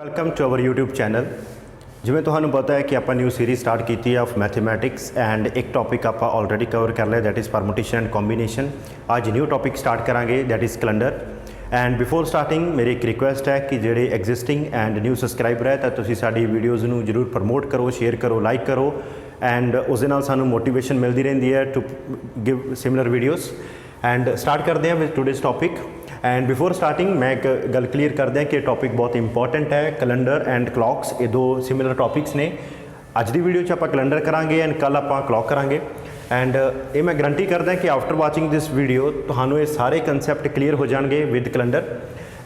Welcome to our YouTube channel. जिवें तुहानूं पता है कि आप न्यू सीरीज़ स्टार्ट की है ऑफ मैथमैटिक्स एंड एक टॉपिक आप ऑलरेडी कवर कर लिया that is permutation and combination. आज न्यू टॉपिक स्टार्ट करांगे that is calendar. And before starting मेरी एक रिक्वेस्ट है कि ਜਿਹੜੇ एग्जिस्टिंग एंड न्यू सबसक्राइबर है तो तुसीं साडी वीडियोज़ नूं जरूर प्रमोट करो, शेयर करो, लाइक करो एंड उस दे नाल सानूं मोटिवेशन मिलती रहिंदी है to give similar videos. And start करते हैं with today's topic. And before starting मैं एक गल क्लीयर कर दें कि टॉपिक बहुत इंपॉर्टेंट है। कैलेंडर एंड क्लॉक्स ये दो सिमिलर टॉपिक्स ने। अज की वीडियो आप कैलेंडर करांगे एंड कल आप क्लॉक करांगे। एंड ये मैं गारंटी करदा कि आफ्टर वाचिंग दिस वीडियो तुहानूं ये सारे कंसैप्ट क्लीयर हो जाएंगे विद कैलेंडर।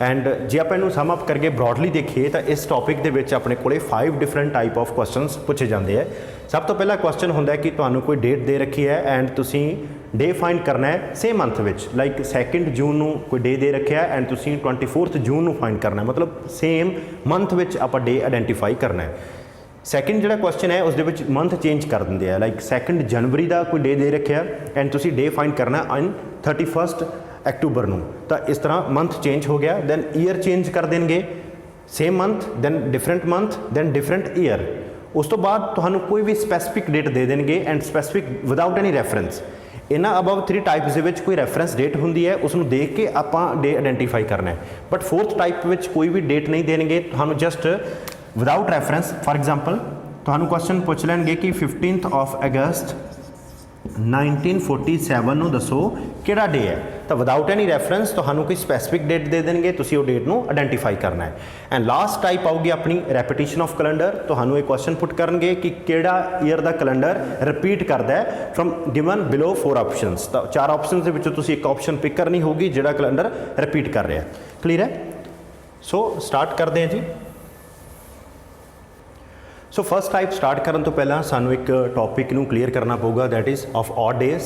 एंड जे आप इनू सम अप करके ब्रॉडली देखिए तो इस टॉपिक के विच अपने कोले 5 डिफरेंट टाइप ऑफ क्वेश्चनस पूछे जाते हैं। सब तो पहला क्वेश्चन होंदा है कि तुहानूं कोई डेट दे रखी है एंड तुसीं डे फाइंड करना है सेम मंथ विच, लाइक 2 जून नूं कोई डे दे रखा है एंड तुसीं 24 जून नूं फाइंड करना है, मतलब सेम मंथ विच आपां डे आइडेंटिफाई करना है। सैकेंड जो क्वेश्चन है उसदे विच मंथ चेंज कर देंगे हैं, लाइक 2 जनवरी का कोई डे दे रखा एंड तुसीं डे फाइंड करना इन 31 अक्टूबर नूं, तो इस तरह मंथ चेंज हो गया। दैन ईयर चेंज कर देंगे, same month then different year. उस तो बाद तुहानूं कोई भी स्पैसिफिक डेट दे देंगे and specific without any reference. इन्हां अबव 3 टाइप्स दे विच कोई रैफरेंस डेट होंदी है, उसनूं देख के आपां डे आइडेंटिफाई करना है। बट 4th टाइप विच कोई भी डेट नहीं देंगे, तुहानूं just without reference. For example तुहानूं क्वेश्चन पूछ लेंगे कि 15 अगस्त 1947 नूं दसो किहड़ा डे है, तो विदाउट एनी रैफरेंस तुहानूं कोई स्पैसिफिक डेट दे देंगे, तुसीं वो डेट नूं आइडेंटिफाई करना है। एंड लास्ट टाइप आऊगी अपनी रैपीटिशन ऑफ कैलेंडर। तुहानूं एक क्वेश्चन पुट करनगे कि किहड़ा ईयर का कैलेंडर रिपीट करता है फ्रॉम गिवन बिलो 4 ऑप्शनस। तो 4 ऑप्शन के विचों तुसीं एक ऑप्शन पिक करनी होगी जिहड़ा कैलेंडर रिपीट कर रहा है। क्लीयर है? सो स्टार्ट करते हैं जी। सो फर्स्ट टाइप स्टार्ट करने तो पहला सानू एक टॉपिक नू क्लीयर करना पऊगा that is of odd days.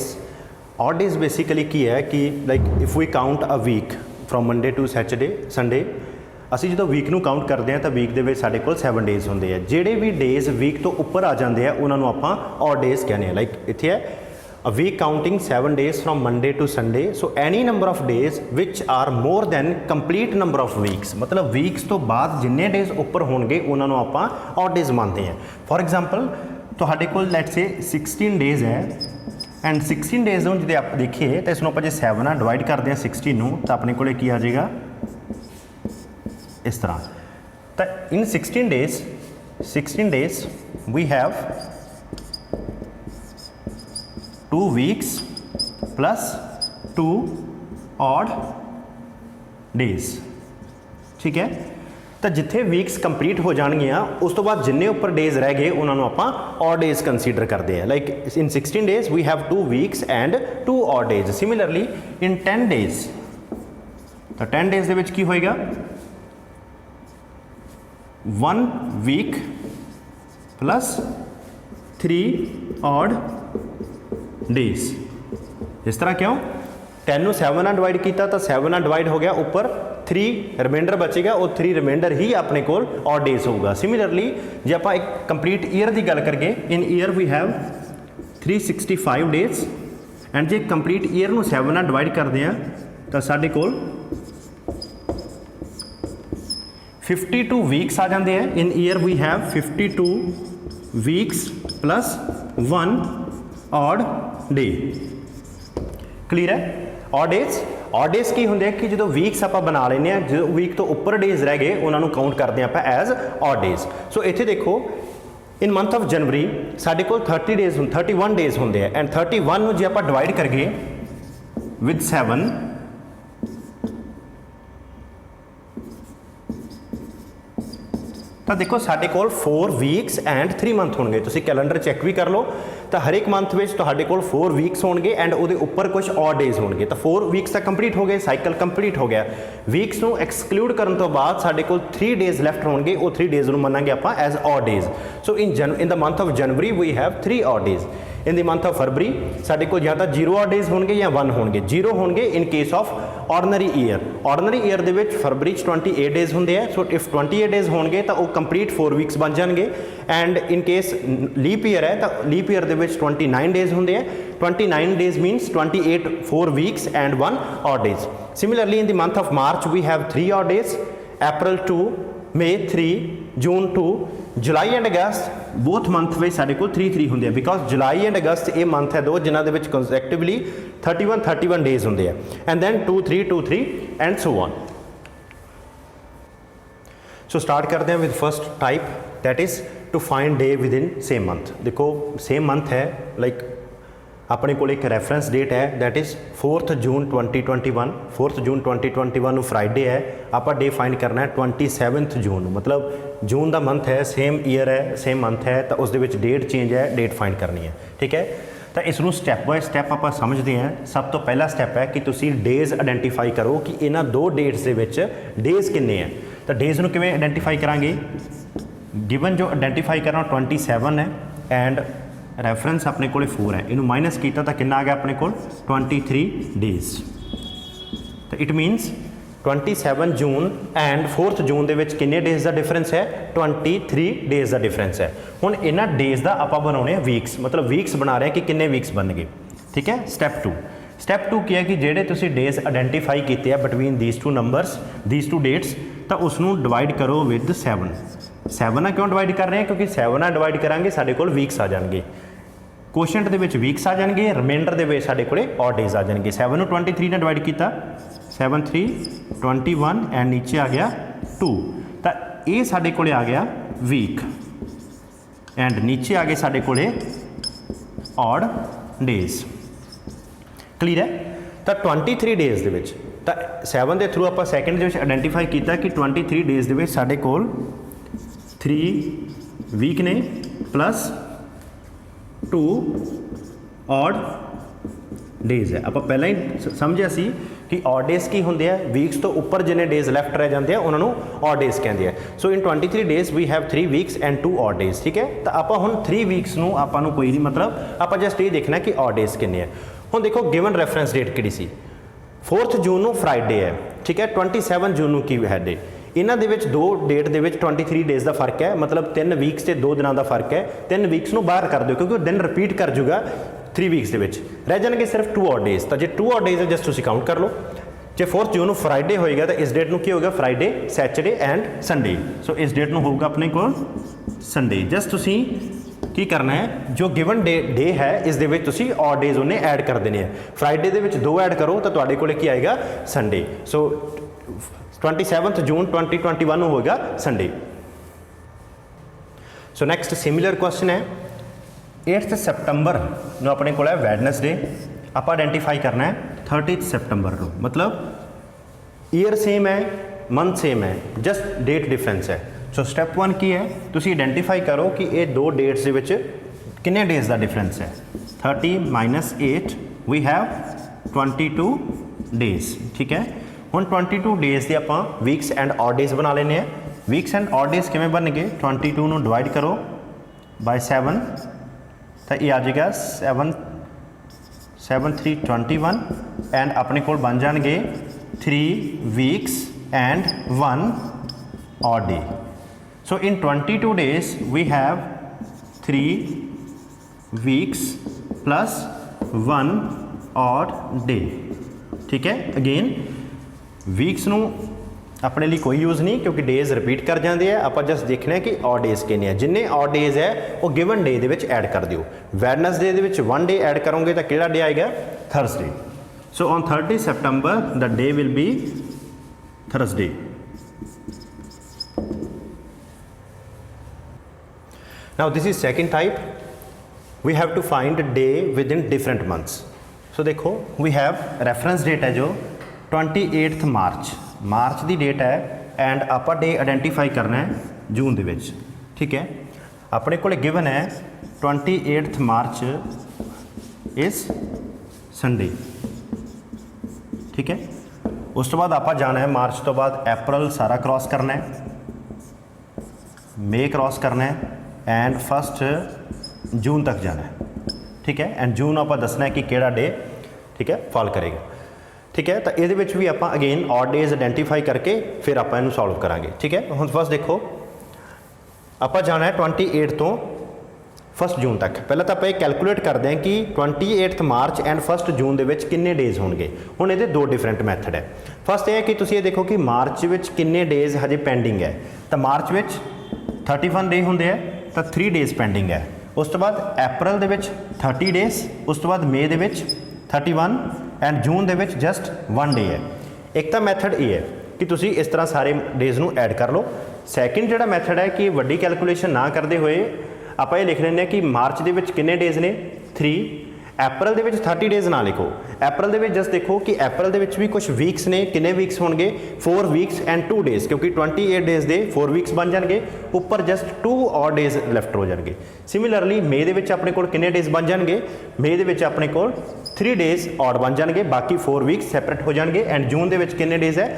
Odd days basically की है कि like if we count a week from Monday to Saturday Sunday, असी जो वीक नू काउंट करते हैं तो वीक दे विच साडे कोल 7 डेज होंदे हैं। जिहड़े भी डेज वीक तो उपर आ जाते हैं उन्होंने आपां ऑड डेज कहने हैं। लाइक इत्थे है a week counting 7 days from Monday to Sunday, so any number of days which are more than complete number of weeks, मतलब weeks तो बाद जिन्ने days ऊपर होंगे उन्होंने आपां odd days मानते हैं। फॉर एग्जाम्पल तुहाडे कोल लेट्स से 16 डेज है एंड 16 डेज नूं जे आप देखिए तो इसनों आपां जे 7 नाल डिवाइड करते हैं 16 नूं तो अपने कोले की आ जाएगा इस तरह। तो in 16 days we have 2 weeks plus 2 odd days। ठीक है, तो जिथे वीक्स कंप्लीट हो जाएगियाँ उस तो बाद जिन्ने उपर डेज रह गए उन्होंने आपां ऑड डेज कंसीडर करते हैं। Like in 16 days we have 2 weeks and 2 odd days। Similarly in 10 days, तो 10 डेज दे विच की होएगा 1 week प्लस 3 odd डेज। इस तरह क्यों? 10 नूं 7 नाल डिवाइड किया तो 7 नाल डिवाइड हो गया, ऊपर 3 रिमाइंडर बचेगा, और 3 रिमाइंडर ही अपने कोल ऑड डेज होगा। सिमिलरली जे आप एक कंप्लीट ईयर की गल करके in year we have 365 days and जे कंप्लीट ईयर नूं 7 नाल डिवाइड करते हैं तो साडे कोल 52 वीक्स आ जाते हैं। In year we have 52 weeks plus 1 odd day. Clear है? ऑड डेज की होंगे कि जो वीक्स आप बना लेने जो वीक तो उपर डेज रह गए उन्होंने काउंट करते हैं आप एज ऑड डेज। सो इत्थे देखो इन मंथ ऑफ जनवरी साढ़े को 31 डेज होंगे एंड 31 नूं जे आप डिवाइड करगे विद 7 तो देखो साढ़े कोल 4 वीक्स एंड 3 मंथ होंगे। तुसी कैलेंडर चैक भी कर लो तो हर एक मंथ में तुहाडे कोल 4 वीक्स होंगे एंड उहदे उपर कुछ ऑड डेज होंगे। तो 4 वीक्स तक कंप्लीट हो गए, साइकिल कंप्लीट हो गया। वीक्स नूं एक्सक्लूड करने तो बाद साढ़े कोल 3 डेज लैफ्ट होंगे, वो 3 डेज नूं मनांगे आपां as odd days. So in the month of January we have 3 odd days. In the month of February साढ़े को या तो 0 ऑड डेज होंगे या 1 होंगे। 0 होंगे in case of ordinary year. Ordinary year दे विच फरवरी 28 डेज होंगे है। सो इफ 28 डेज होंगे तो वो कंप्लीट 4 वीक्स बन जाएंगे and in case leap year है तो लीप ईयर दे विच 29 डेज होंगे है। 29 days means 28 4 weeks and 1 odd days. Similarly in the month of March we have 3 odd days, April 2, May 3 June 2 July and August both month ਵਿੱਚ ਸਾਡੇ ਕੋਲ 3 ਹੁੰਦੇ ਆ ਬਿਕੋਜ਼ ਜੁਲਾਈ ਐਂਡ ਅਗਸਤ ਇਹ ਮੰਥ ਹੈ ਦੋ ਜਿਨ੍ਹਾਂ ਦੇ ਵਿੱਚ ਕੰਸੈਕਟਿਵਲੀ 31 ਡੇਜ਼ ਹੁੰਦੇ ਆ and then 2 3 and so on. So start ਕਰਦੇ ਹਾਂ with first type that is to find day within same month. देखो सेम मंथ है लाइक अपने को एक रेफरेंस डेट है that is 4 June 2021। 4 June 2021 Friday है, आप डे फाइंड करना है 27 जून, मतलब जून का मंथ है, सेम ईयर है, सेम मंथ है, तो उस डेट चेंज है, डेट फाइंड करनी है। ठीक है, तो इसनों स्टैप बाय स्टैप आप समझते हैं। सब तो पहला स्टैप है कि तुसी डेज आइडेंटिफाई करो कि इन्हां दो डेट्स दे विच डेज किन्ने हैं। तो डेज नूं किवें आइडेंटिफाई करांगे, गिवन जो आइडेंटिफाई करना 27 है एंड रेफरेंस अपने को 4 है, इनू माइनस किया तो कितना आ गया अपने को 23 डेज। तो इट मीनस 27 जून एंड 4 जून के किन्ने डेज का डिफरेंस है, 23 डेज का डिफरेंस है। हुण इन्हां डेज का आप बनाने वीक्स, मतलब वीक्स बना रहे हैं कि किन्ने वीक्स बन गए। ठीक है, स्टैप टू की है कि जेडे तुसी डेज आइडेंटिफाई किए between these two numbers, these two dates, तो उसनू डिवाइड करो विद 7। 7 क्यों डिवाइड कर रहे हैं, क्योंकि 7 डिवाइड करांगे साढ़े कोल वीक्स आ जाएंगे, क्वेश्चन दे विच वीक्स आ जाएंगे, रिमाइंडर दे विच साढ़े कोले ऑड डेज आ जाएंगे। 7 नूं 23 ने डिवाइड किया, 7 3 21 एंड नीचे आ गया 2, तो ये साढ़े कोले आ गया वीक एंड नीचे आ गए साढ़े कोले ऑड डेज। क्लीयर है, तो 23 डेज दे विच, तो 7 के थ्रू आप सैकेंड दे विच आइडेंटिफाई किया कि 23 डेज दे विच साढ़े कोल 3 वीक ने प्लस 2 ऑड डेज है। आप पहला ही समझिया सी कि ऑड डेज की होंगे है, वीक्स तो उपर जिन्हें डेज लैफ्ट रह जाते हैं उन्होंने ऑड डेज कहते हैं। So in 23 days we have 3 weeks and 2 odd days. ठीक है, तो आप हुण 3 वीक्स नूं आपां नूं कोई नहीं, मतलब आप जस्ट ये देखना कि ऑड डेज किन्ने है। हुण देखो गिवन रेफरेंस डेट किहड़ी सी, 4 जून नूं फ्राइडे है। ठीक है, 27 जून नूं की है डे, इन्हां दे विच दो डेट दे विच 23 डेज का फर्क है, मतलब 3 वीक्स से 2 दिनों का फर्क है। 3 वीक्स नूं बाहर कर दो क्योंकि दिन रिपीट कर जूगा 3 वीक्स दे विच, रह जाएंगे सिर्फ 2 ऑड डेज। तो जो 2 ऑड डेज है जस्ट तुसीं काउंट कर लो। जो 4 जून नूं फ्राइडे होएगा तो इस डेट नूं की होगा फ्राइडे, सैटरडे एंड संडे। सो इस डेट नूं होगा अपने को संडे। जस्ट तुसीं की करना है, जो गिवन डे है इस दे विच तुसीं ऑड डेज उन्हें ऐड कर देने हैं। फ्राइडे दे विच 2 ऐड करो तो तुहाडे कोले की आएगा संडे। सो 27 जून 2021 होगा संडे। सो नैक्सट सिमिलर क्वेश्चन है 8 सितंबर जो अपने को वैडनसडे, आप आइडेंटिफाई करना है 30 सितंबर को, मतलब ईयर सेम है, मंथ सेम है, जस्ट डेट डिफरेंस है। सो स्टैप 1 की है, तुसी आइडेंटिफाई करो कि ये दो डेट्स दे विच किन्ने डेज का डिफरेंस है। 30 - 8 वी हैव 22 डेज। ठीक है, हुण 22 डेज के आप वीक्स एंड ऑड डेज बना लेने हैं। वीक्स एंड ऑड डेज किवें बन गए, 22 नूं डिवाइड करो बाय 7, तो ये आ जाएगा 7 3 21 एंड अपने को बन जाएंगे 3 weeks and 1 odd day. So in 22 days we have 3 weeks plus 1 odd day. ठीक है, अगेन वीक्स नूं अपने लिए कोई यूज़ नहीं क्योंकि डेज रिपीट कर जाते हैं, आप जस्ट देखना है कि ऑड डेज किन्ने हैं। जिन्ने ऑड डेज है वो गिवन डे दे विच ऐड कर दिओ। वैडनसडे दे विच 1 डे ऐड करोगे तो किहड़ा डे आएगा, Thursday. So on 30 September the day will be Thursday. Now this is second type, we have to find day within different months. So देखो वी हैव रेफरेंस डेट है जो 28 मार्च की date है and आप day identify करना है जून दे विच। ठीक है, अपने को गिवन है 28 मार्च इज संडे। ठीक है, उस तो बाद आप जाना है मार्च तो बाद अप्रैल सारा क्रॉस करना है, मई क्रॉस करना है एंड 1 जून तक जाना है। ठीक है, एंड जून आप दसना है कि केड़ा डे ठीक है फॉल करेगा। ठीक है, तो ये भी आप अगेन ऑड डेज आइडेंटिफाई करके फिर आप इनू सॉल्व करांगे। ठीक है, हम फर्स्ट देखो आप जाना है 28 तो 1 ਜੂਨ तक। पहले तो आप ये कैलकुलेट करते हैं कि 28 मार्च एंड 1 जून के किन्ने डेज़ होंगे। हुण ये 2 डिफरेंट मैथड है। फस्ट ये है कि तुसीं ये देखो कि मार्च में किन्ने डेज़ हजे पेंडिंग है, तो मार्च में 31 डे होंगे है, तो 3 डेज़ पेंडिंग है। उस तो बाद अप्रैल दे विच 30 डेज़, उस तो बाद मई दे विच 31 and June they which just 1 day है। एक तो मैथड ये है कि तुसी इस तरह सारे डेज़ नूं ऐड कर लो। सैकेंड जिहड़ा मैथड है कि वड्डी कैलकुलेशन ना करते हुए आप ये लिख लें कि मार्च के किन्ने डेज़ ने 3, अप्रैल के 30 डेज़ ना लिखो। अप्रैल के जस्ट देखो कि अप्रैल के भी कुछ वीक्स ने, किन्ने वीक्स होंगे 4 वीक्स एंड 2 डेज़, क्योंकि 28 डेज़ के 4 वीक्स बन जाएंगे, उपर जस्ट 2 और डेज़ लैफ्ट हो जाएंगे। सिमिलरली मई के अपने को किन्ने डेज़ बन जाएंगे, मई के अपने को 3 डेज़ और बन जाएंगे, बाकी 4 वीक्स सैपरेट हो जाएंगे। एंड जून के किन्ने डेज़ है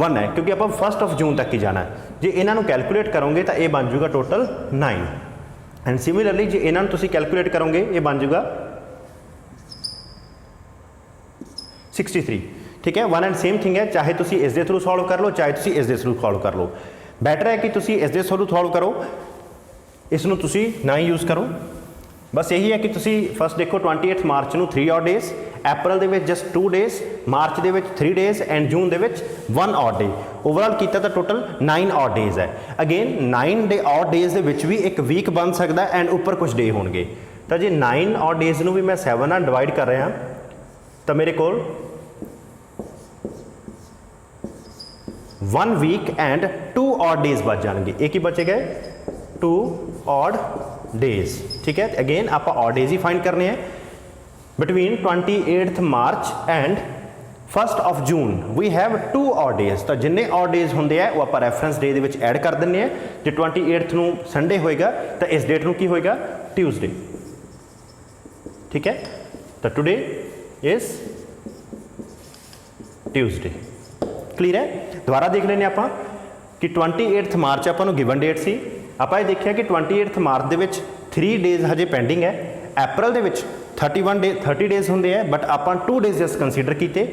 1 है, क्योंकि आप 1 जून तक ही जाना है। जो इन्हों कैलकुलेट करोगे तो ये बन जाऊगा टोटल 9। एंड सिमिलरली जो इन्हों तुसीं कैलकुलेट करोगे ये बन जाऊगा 63। ठीक है, वन एंड सेम थिंग है, चाहे तुसीं इस दे थ्रू सॉल्व कर लो, चाहे तुसीं इस दे थ्रू सॉल्व कर लो। बैटर है कि तुसीं इस दे थ्रू सॉल्व करो, इसनूं तुसीं ना ही यूज़ करो। बस यही है कि तुसीं फस्ट देखो 28 मार्च नूं 3 odd days, April they which just 2 days, March they which 3 days and June they which 1 odd day. Overall किया तो टोटल 9 ऑड डेज़ है। अगेन 9 डे ऑड डेज़ दे विच भी एक वीक बन सकता है एंड उपर कुछ डे होंगे। तो जे 9 ऑड डेज़ नूं भी मैं 7 नाल डिवाइड कर रहा तो मेरे को 1 वीक एंड 2 ऑड डेज़ बच जाएंगे। एक ही बचे गए 2 ऑड डेज़। ठीक है, अगेन आप ऑड डेज़ ही फाइंड करने हैं। Between 28 March and 1 June we have 2 odd days. तो जिन्ने ऑड डेज़ होंगे है वो आप रेफरेंस डे दे ऐड कर देंगे हैं। जो 28 नूं संडे होएगा तो इस डेट नूं की होएगा ट्यूसडे। ठीक है, तो टुडे इज ट्यूसडे। क्लीयर है। दोबारा देख लेने आप कि 28 मार्च आपां नूं गिवन डेट सी, आपां ये देखिया कि 28 मार्च दे विच 3 डेज़ हजे पेंडिंग है, अप्रैल दे विच 30 डेज़ होंगे है, बट आपां 2 डेज़ जस्ट कंसीडर किए,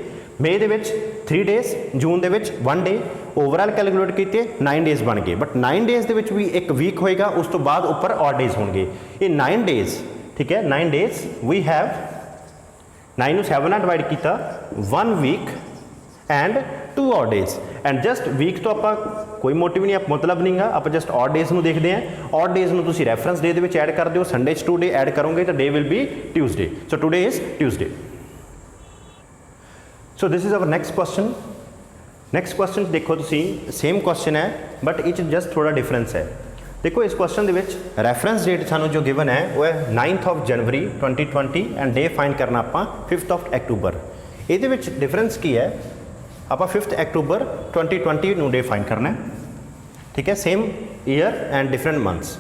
मई दे विच 3 डेज़, जून दे विच 1 डे, ओवरऑल कैलकुलेट किए 9 डेज़ बन गए। बट 9 डेज़ दे विच भी एक वीक होएगा, उस तो बाद उपर ऑड डेज़ होंगे। ये 9 डेज़, ठीक है, 9 डेज़ वी हैव 9 नूं 7 नाल डिवाइड किया 1 week and 2 odd days. And just week तो आप कोई मोटिव नहीं, मतलब नहीं है, आप जस्ट ऑड डेज़ नूं देखते हैं। ऑड डेज़ नूं तुसीं रेफरेंस डे दे विच ऐड कर दो, संडे 2 डे ऐड करोगे तो day will be Tuesday. So today is Tuesday. So this is our next question. Next question देखो तुसीं सेम क्वेश्चन है बट इच जस्ट थोड़ा डिफरेंस है। देखो इस क्वेश्चन दे विच रेफरेंस डेट सानू जो गिवन है वो है 9 जनवरी 2020 एंड डे फाइंड करना आपां 5 अक्टूबर। ये डिफरेंस की है, आप 5 अक्टूबर 2020 नूं डे फाइंड करना है। ठीक है, same year and different months.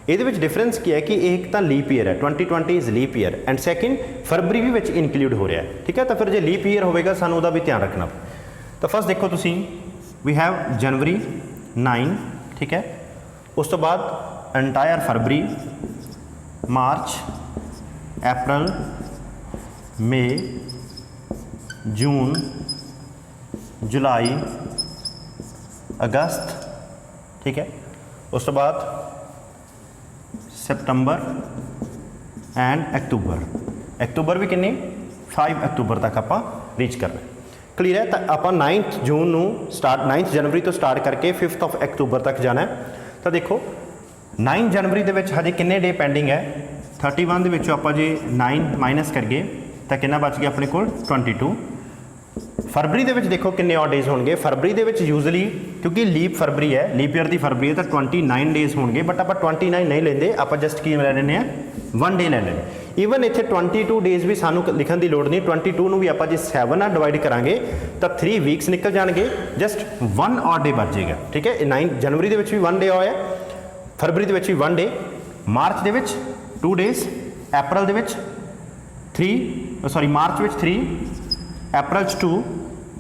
ये डिफरेंस की है कि एक तो लीप ईयर है, 2020 is leap year and second फरवरी भी विच इनकलूड हो रहा है। ठीक है, तो फिर जो लीप ईयर होगा सानू उहदा भी ध्यान रखना। तो फस्ट देखो तुसीं वी हैव जनवरी 9, ठीक है, उस तो बाद एंटायर फरवरी, मार्च, अप्रैल, मई, जून, जुलाई, अगस्त, ठीक है, उस तो बाद सितंबर एंड अक्टूबर। अक्टूबर भी किन्नी 5 अक्टूबर तक आप रीच कर रहे। क्लीयर है। तो आप 9 जून नूं स्टार्ट, 9 जनवरी तो स्टार्ट करके 5 अक्टूबर तक जाना है। तो देखो 9 जनवरी के हजे किन्ने डे पेंडिंग है, 31 के आप जी 9 माइनस करिए तो कितना बच गया अपने को 22। फरवरी के देखो किन्ने ऑड डेज़ होंगे, फरवरी के यूजली क्योंकि लीप फरवरी है, लीप ईयर की फरवरी है तो 29 डेज़ होंगे, बट आप 29 नहीं लेंगे, आप जस्ट की ले लेने 1 डे ले लेने। ईवन इतने 22 डेज़ भी सानू लिखने की लोड़ नहीं, 22 नूं भी आप जो 7 नाल डिवाइड करांगे तो 3 वीक्स निकल जाएंगे, जस्ट 1 ऑड डे बच जाएगा। ठीक है, 9 जनवरी के भी 1 डे आया, फरवरी के भी 1 डे, मार्च के 2 डेज़, अप्रैल के 3 सॉरी मार्च में 3, अप्रैल 2,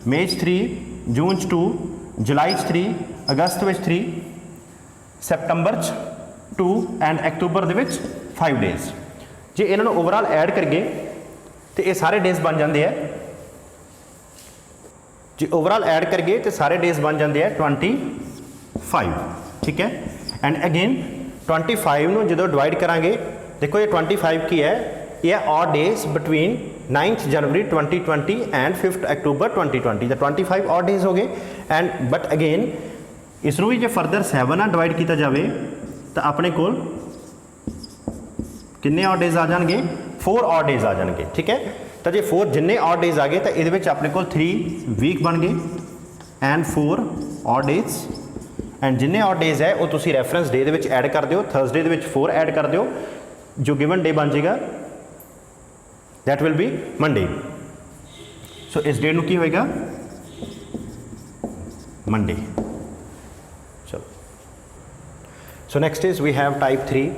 मई 3, जून 2, जुलाई 3, अगस्त में 3, सितंबर 2 एंड अक्टूबर के 5 डेज़। जे इन्होंने ओवरऑल ऐड करिए तो ये सारे डेज़ बन जाते हैं, जे ओवरऑल ऐड करिए तो सारे डेज़ बन जाते हैं 25। ठीक है, एंड अगेन 25 नूं जो डिवाइड करांगे देखो ये 25 की है, ये odd days between 9th January 2020 and 5th अक्टूबर 2020, तो 25 ऑड डेज हो गए। एंड बट अगेन इसनों भी जो फरदर 7 ਨਾਲ डिवाइड किया जाए तो अपने कोल किन्ने ऑड डेज आ जाएंगे, 4 ऑड डेज आ जाएंगे। ठीक है, तो जो 4 जिन्ने ऑड डेज आ गए तो ये अपने को 3 वीक बन गए एंड 4 ऑड डेज। एंड जिन्ने ऑड डेज है वो तुसी रैफरेंस डे दे विच ऐड कर दिओ, थर्सडे दे विच 4 ऐड कर दिओ, जो गिवन डे बन जाएगा that will be Monday. So इस डे नूं की होएगा मंडे। चलो so next is we have type 3।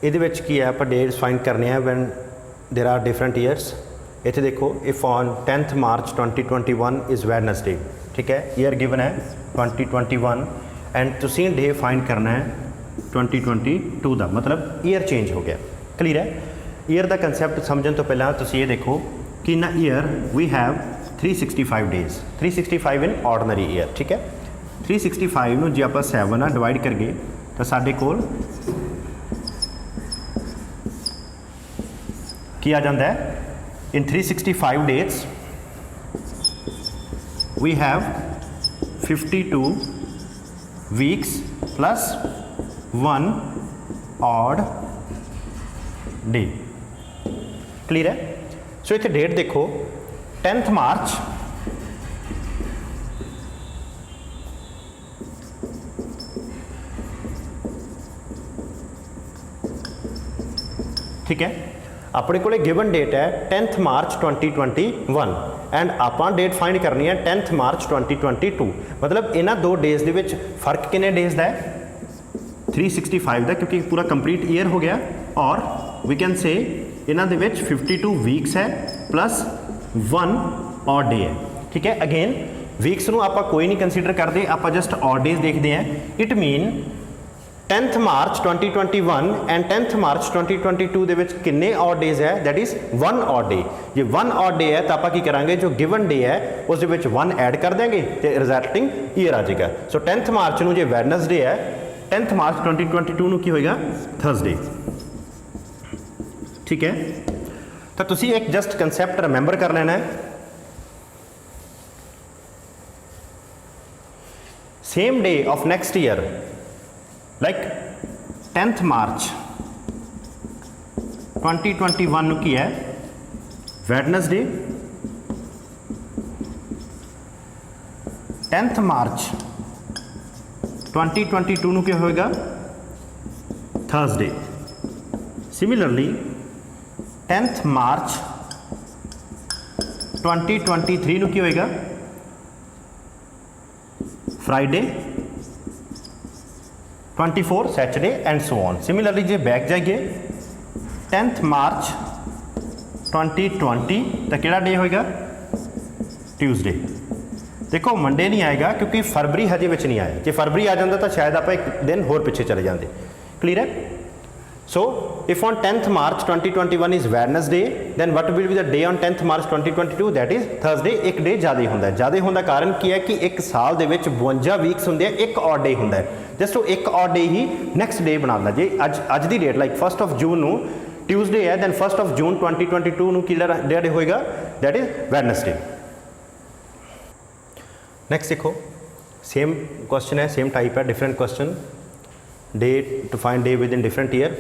ਇਹਦੇ ਵਿੱਚ ਕੀ ਹੈ ਆਪਾਂ ਡੇਟਸ ਫਾइंड करने हैं when there are different years. इत्थे देखो if on 10th March 2021 is Wednesday, ठीक है, ईयर गिवन है 2021 एंड तुसीं डे फाइंड करना है 2022 का, मतलब ईयर चेंज हो गया। क्लीयर है? ईयर का कंसैप्ट समझने तो पहला तुसीं ये देखो कि ना year we have 365 days, 365 in ordinary year. ठीक है, 365 नूं जे आपां 7 ਨਾਲ डिवाइड करगे तो साडे कोल की आ जाता है, in 365 days we have 52 weeks plus 1 odd day. Clear है? सो इत्थे डेट देखो 10th मार्च ठीक है, अपने को गिवन डेट है 10th मार्च 2021 एंड आपां डेट फाइंड करनी है 10th मार्च 2022। मतलब इन्हां दो डेज दे विच फर्क किन्ने डेज का है, 365 का, क्योंकि पूरा कंप्लीट ईयर हो गया। और वी कैन से इन्हां दे विच 52 वीक्स है प्लस 1 ऑड डे है। ठीक है, अगेन वीक्स नूं आपां कोई नहीं कंसीडर करते, आपां जस्ट ऑड डेज देखते हैं। It mean 10th March 2021 and 10th March 2022 ਦੇ ਵਿੱਚ किन्ने ऑड डेज है, that is 1 odd day. J 1 odd day है तो आप की करांगे, जो गिवन डे है उस 1 ऐड कर देंगे तो रिजल्टिंग ईयर आ जाएगा। सो 10th मार्च नूं जे वैडनसडे है, 10th मार्च 2022 नूं की होएगा थर्सडे। ठीक है, तो तुसी एक जस्ट कंसैप्ट रिमेंबर कर लेना है। Same day of next year like 10th March 2021 की है वैडनसडे, 10th मार्च 2022 क्या होएगा थर्सडे। सिमिलरली 10th मार्च 2023 की होएगा Friday, 24 Saturday and so on. Similarly J back जाइए 10th मार्च 2020 तो केड़ा डे होएगा ट्यूसडे। देखो मंडे नहीं आएगा क्योंकि फरवरी हजे विच नहीं आया, जो फरवरी आ जाता तो शायद आप एक दिन होर पिछे चले जाते। क्लीयर है? So if on 10th March 2021 is Wednesday then what will be the day on 10th March 2022, that is Thursday. एक डे ज़्यादा होंगे, ज़्यादा होने का कारण की है कि एक साल के 52 वीक्स होंगे, एक ऑड डे होंगे, जस्ट वो एक ऑड डे ही नैक्सट डे बनाता। जे अज की डेट लाइक 1 जून नूं ट्यूसडे है, दैन 1 जून 2022 नूं किहड़ा डे होएगा, दैट इज़ वैडनसडे। नैक्सट देखो सेम क्वेश्चन है, सेम टाइप है, different question. Day to find day within different year.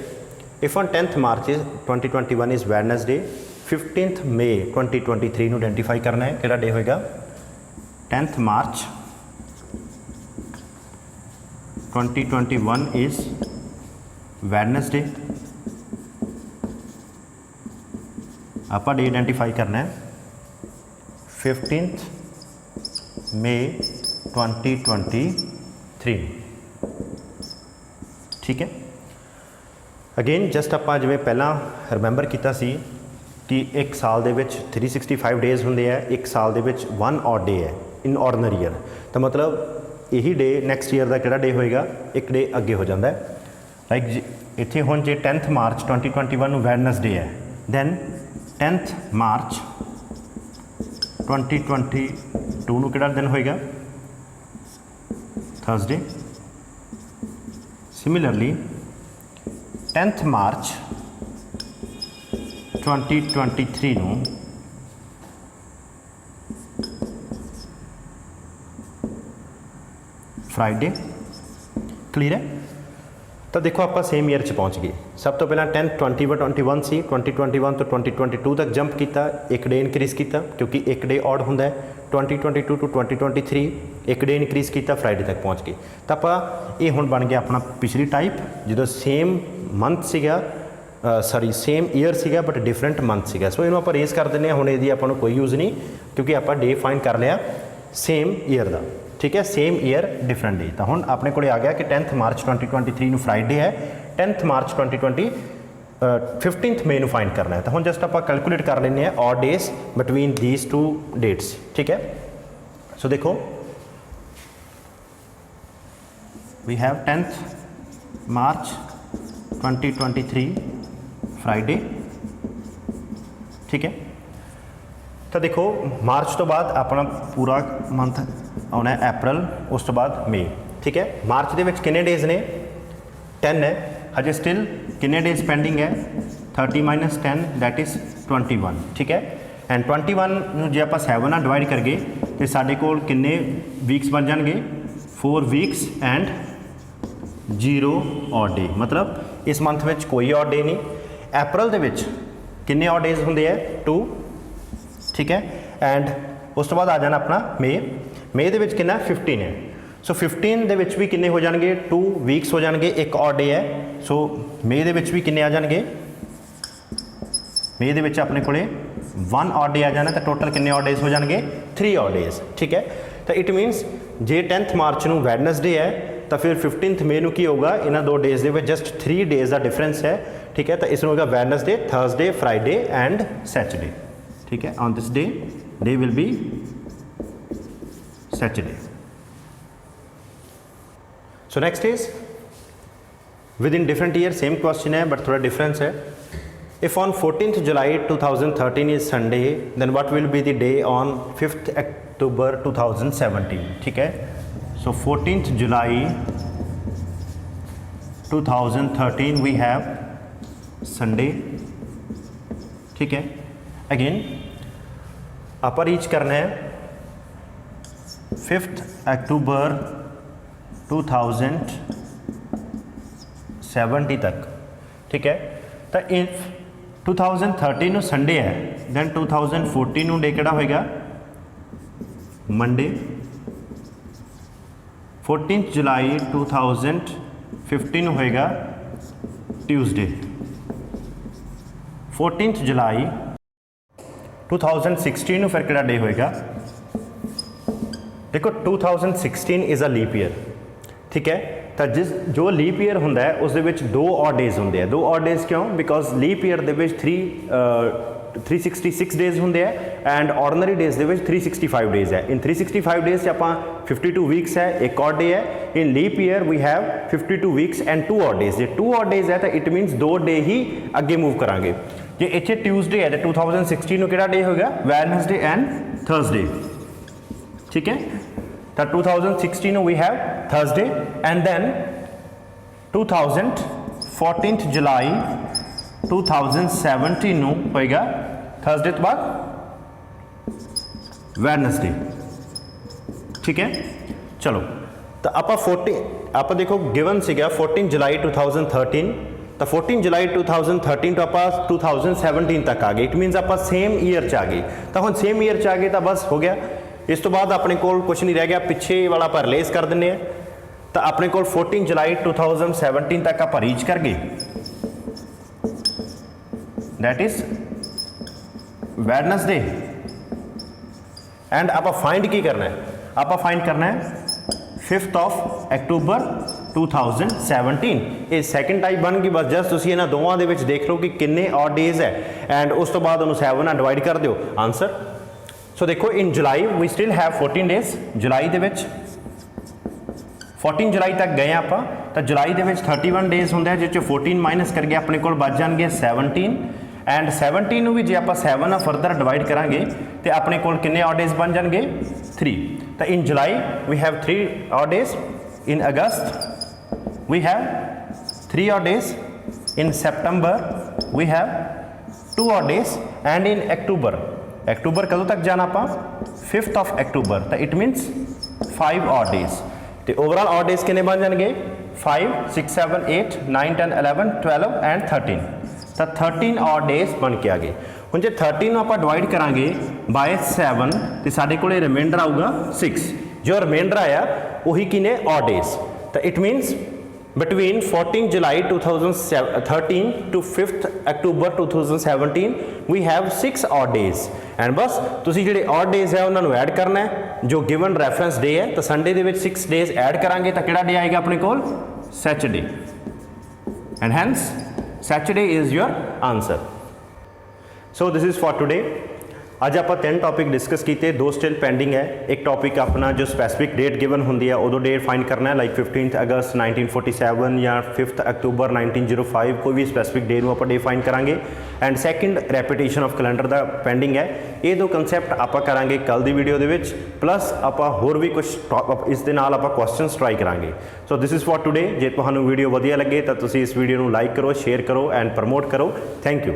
If on 10th March 2021 is Wednesday, 15th May 2023 नूं identify करना है, किहड़ा डे होएगा 10th मार्च 2021 इज़ वैडनसडे। आप day identify करना है 15th मई 2023। ठीक है, अगेन जस्ट आप जिवें पहला रिमेंबर किया सी कि एक साल दे विच 365 डेज होंगे है, एक साल दे विच 1 ऑड डे है इन ऑर्डनरी ईयर। तो मतलब यही डे नैक्सट ईयर का किहड़ा डे होएगा, एक डे अगे हो जाता है। लाइक इत्थे हुण जे 10th मार्च 2021 नूं वैडनसडे है, दैन 10th मार्च 2022 नूं किहड़ा दिन होएगा थर्सडे। सिमिलरली 10th मार्च 2023 ਨੂੰ फ्राइडे क्लीयर है। तो देखो आप सेम ईयर च पहुँच गए। सब तो पहला 10th 2021 सी 2021 तो 2022 तक जंप किया, एक डे इनक्रीज़ किया क्योंकि एक डे ऑड होंदा है। 2022 टू 2023 एक डे इनक्रीज़ किया, फ्राइडे तक पहुँच गए। तो आप ये हुण बन गया अपना पिछली टाइप जो सेम मंथ सीगा सॉरी सेम ईयर सीगा बट डिफरेंट मंथ सीगा। सो इन्हों आप रेस कर दें, हुण इहदी आपां नूं कोई यूज़ नहीं क्योंकि आप डे फाइंड कर लिया सेम ईयर का, ठीक है, सेम ईयर डिफरेंट डे। तो हुण अपने को आ गया कि 10th मार्च 2023 नूं फ्राइडे है, 10th मार्च 2020 15th मई नूं फाइंड करना है। तो हुण जस्ट आप कैलकुलेट कर लेने हैं odd days between these two dates, ठीक है। सो देखो we have 10th March 2023 Friday, ठीक है। तो देखो मार्च तो बाद अपना पूरा मंथ आना है अप्रैल, उस तो बाद मई, ठीक है। मार्च के कितने डेज ने 10 है, हजे स्टिल कितने डेज पेंडिंग है 30 - 10 दैट इज़ 21, ठीक है। एंड 21 जो आप 7 ਨਾਲ डिवाइड करगे तो साढ़े कोल कितने वीक्स बन जाएंगे 4 वीक्स एंड 0 ऑड डे, मतलब इस मंथ में कोई ऑड डे नहीं। अप्रैल के कितने ऑड डेज होंगे 2, ठीक है। एंड उस तो बाद आ जाना अपना मई के कितना 15 है। सो 15 के भी कितने हो जाएंगे 2 वीक्स हो जाएंगे, एक ऑड डे है। सो मई के भी कितने आ जाएंगे, मई के अपने को 1 ऑड डे आ जाना, तो टोटल कितने ऑड डेज हो जाएंगे 3 ऑड डेज, ठीक है। तो इट मीनस जे 10th मार्च को वैडनसडे है तो फिर 15th मई को की होगा, इन्होंने 2 डेज के जस्ट 3 डेज का डिफरेंस है, ठीक है। तो इसमें होगा Wednesday, Thursday, Friday and Saturday, ठीक है। On this day will be Saturday. So next is within different year, same question है बट थोड़ा डिफरेंस है। If on 14th July 2013 is Sunday then what will be the day on 5th October 2017, ठीक है। So 14th July 2013 we have Sunday, ठीक है। Again आप reach करना है 5th अक्टूबर 2070 तक, ठीक है। तो इफ 2013 ਨੂੰ संडे है दैन 2014 ਨੂੰ डे ਕਿਹੜਾ ਹੋਏਗਾ मंडे। 14th जुलाई 2015 ਨੂੰ ਹੋਏਗਾ ट्यूसडे। 14th जुलाई 2016 ਨੂੰ ਫਿਰ ਕਿਹੜਾ डे ਹੋਏਗਾ, देखो 2016 इज़ अ लीप ईयर, ठीक है। तो जिस जो लीप ईयर होंदा है उस 2 ऑड डेज होंगे। 2 ऑड डेज क्यों, बिकॉज लीप ईयर के 366 डेज होंगे एंड ऑर्डनरी डेज के 365 डेज है। इन 365 डेज आप 52 वीक्स है, एक ऑड डे है। In leap year we have 52 weeks and 2 odd days. जे 2 ऑड डेज है तो इट मीनस 2 डे ही अगे मूव करांगे। जे इतने ट्यूसडे है तो 2016 ਨੂੰ ਕਿਹੜਾ डे होगा वैडनसडे एंड थर्सडे, ठीक है। तो 2016 we have Thursday and then 14th July 2017 ਨੂੰ होएगा थर्सडे तो बाद वैडनसडे, ठीक है। चलो तो आप देखो गिवन सीगा 14 जुलाई 2013, तो 14 जुलाई 2013 तो आप 2017 तक आ गए। इट मीनस आप सेम ईयर च आ गए। तो हम सेम ईयर च आ गए तो बस हो गया। इस तो बाद अपने को कुछ नहीं रह गया, पिछे वाला आप रिलेस कर दें। तो अपने को 14 जुलाई 2017 तक आप रीच कर गए, दैट इज वैडनसडे। एंड आप फाइंड की करना है, आप फाइंड करना है 5th अक्टूबर 2017। ये सैकेंड टाइप बन गई। बस जस्ट तुम इन्होंने दोवों के देख लो कि किन्ने ऑड डेज है एंड उस तो बाद उन्होंने 7 ਨਾਲ डिवाइड कर दो आंसर। सो देखो in July we still have 14 days. जुलाई के 14 जुलाई तक गए आप, तो जुलाई के 31 डेज होंगे जिस 14 माइनस करके अपने को बच जाएंगे 17 एंड 17 भी जे आप 7 ਨਾਲ फर्दर डिवाइड करांगे तो अपने को किन्ने ऑड डेज बन जाएंगे 3। तो in July we have 3 odd days, in August we have 3 odd days, in September we have 2 odd days, and in October, अक्टूबर कदों तक जाना आप 5th of October, तो इट मीनस 5 odd days। तो ओवरऑल odd days कितने बन जाएंगे 5 6 7 8 9 10 11 12 एंड 13, तो 13 odd days बन के आ गए। ਹੁਣ ਜੇ 13 ਨੂੰ ਆਪਾਂ ਡਿਵਾਈਡ ਕਰਾਂਗੇ ਬਾय 7 ਤੇ ਸਾਡੇ ਕੋਲੇ ਰਿਮਾਈਂਡਰ ਆਊਗਾ 6, ਜੋ ਰਿਮਾਈਂਡਰ ਆਇਆ ਉਹੀ ਕਿਨੇ odd days। ਤਾਂ it means between 14 July 2013 to 5th October 2017 we have 6 odd days, and ਬਸ ਤੁਸੀਂ ਜਿਹੜੇ odd days ਹੈ ਉਹਨਾਂ ਨੂੰ ਐਡ ਕਰਨਾ ਹੈ। ਜੋ ਗਿਵਨ ਰੈਫਰੈਂਸ ਡੇ ਹੈ ਤਾਂ ਸੰਡੇ ਦੇ ਵਿੱਚ 6 days ਐਡ ਕਰਾਂਗੇ ਤਾਂ ਕਿਹੜਾ ਡੇ ਆਏਗਾ ਆਪਣੇ ਕੋਲ Saturday, and hence Saturday is your answer। So this is for today। ਅੱਜ ਆਪਾਂ 3 टॉपिक डिस्कस किए, 2 स्टिल पेंडिंग है। एक टॉपिक अपना जो स्पैसिफिक डेट गिवन होंगी है उदों डेट फाइंड करना है, लाइक 15 अगस्त 1947 या 5th अक्टूबर 1905, कोई भी स्पैसिफिक डे आप डे फाइंड करांगे। एंड सैकेंड रैपीटेशन ऑफ कैलेंडर का पेंडिंग है। ये 2 कंसैप्ट आप करांगे कल की वीडियो के, प्लस आप होर भी कुछ इस दे नाल आप क्वेश्चनस ट्राई करांगे। So this is for today. जे तुहानू वीडियो वधिया लगे तो तुसी इस वीडियो को लाइक करो, शेयर करो एंड प्रमोट करो। Thank you.